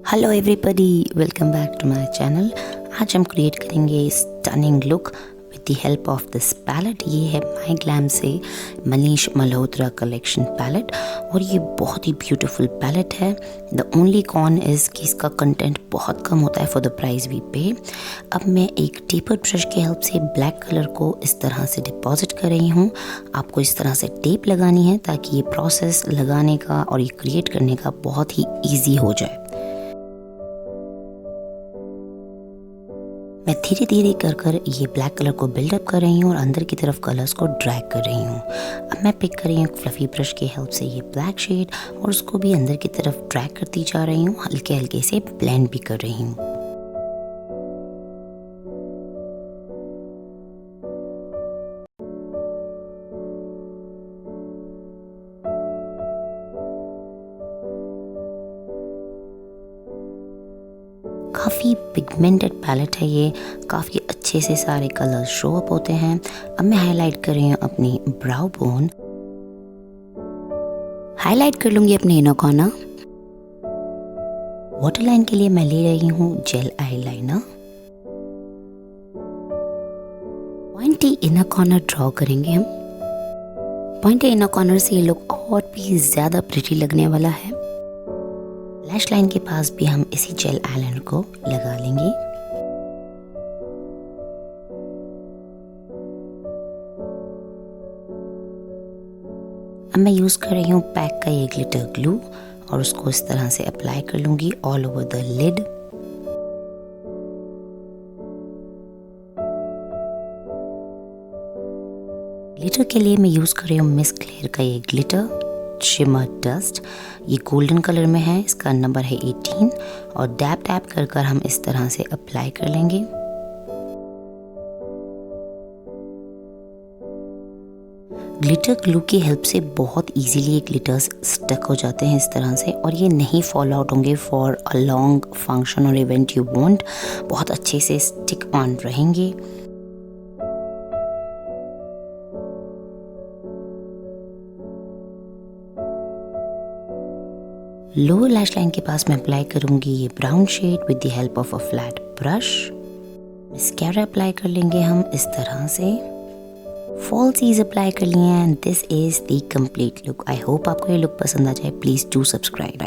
Hello everybody, welcome back to my channel. आज हम create करेंगे stunning look with the help of this palette. ये है माई glam से मनीष मल्होत्रा कलेक्शन पैलेट और ये बहुत ही ब्यूटीफुल पैलेट है। द ओनली कॉन इज़ कि इसका कंटेंट बहुत कम होता है फॉर द प्राइस वी पे। अब मैं एक टेपर ब्रश की हेल्प से ब्लैक कलर को इस तरह से डिपॉजिट कर रही हूँ। आपको इस तरह से टेप लगानी है ताकि ये प्रोसेस लगाने का और ये क्रिएट करने का बहुत ही ईजी हो जाए। मैं धीरे धीरे कर ये ब्लैक कलर को बिल्डअप कर रही हूँ और अंदर की तरफ कलर्स को ड्रैग कर रही हूँ। अब मैं पिक कर रही हूँ फ्लफी ब्रश की हेल्प से ये ब्लैक शेड और उसको भी अंदर की तरफ ड्रैग करती जा रही हूँ, हल्के हल्के से ब्लेंड भी कर रही हूँ। काफ़ी पिगमेंटेड पैलेट है ये, काफ़ी अच्छे से सारे कलर्स शो अप होते हैं। अब मैं हाईलाइट कर रही हूँ अपनी ब्राउ बोन, हाईलाइट कर लूँगी अपने इनर कॉर्नर। वाटर लाइन के लिए मैं ले रही हूँ jail eyeliner. Pointy inner corner draw करेंगे हम। पॉइंटी इनर कॉर्नर से ये लुक और भी ज़्यादा प्रिटी लगने वाला है। लैश लाइन के पास भी हम इसी जेल आईलाइनर को लगा लेंगे। अब मैं यूज़ कर रही हूँ पैक का ये ग्लिटर ग्लू और उसको इस तरह से अप्लाई कर लूँगी all over the lid. Glitter के लिए मैं यूज़ कर रही हूँ मिस क्लेयर का ये ग्लिटर शिमर डस्ट। ये गोल्डन कलर में है, इसका नंबर है 18 और डैप टैप कर हम इस तरह से अप्लाई कर लेंगे। ग्लिटर ग्लू की हेल्प से बहुत इजीली ग्लिटर्स स्टक हो जाते हैं इस तरह से और ये नहीं फॉल आउट होंगे फॉर अ लॉन्ग फंक्शन और इवेंट यू वांट। बहुत अच्छे से स्टिक ऑन रहेंगे। लोअर लैश लाइन के पास मैं अप्लाई करूंगी ये brown shade with the help of a flat brush. Mascara apply कर लेंगे हम इस तरह से। फॉल्सीज अप्लाई कर लिए and this is the complete look. I hope आपको ये लुक पसंद आ जाए। Please do subscribe.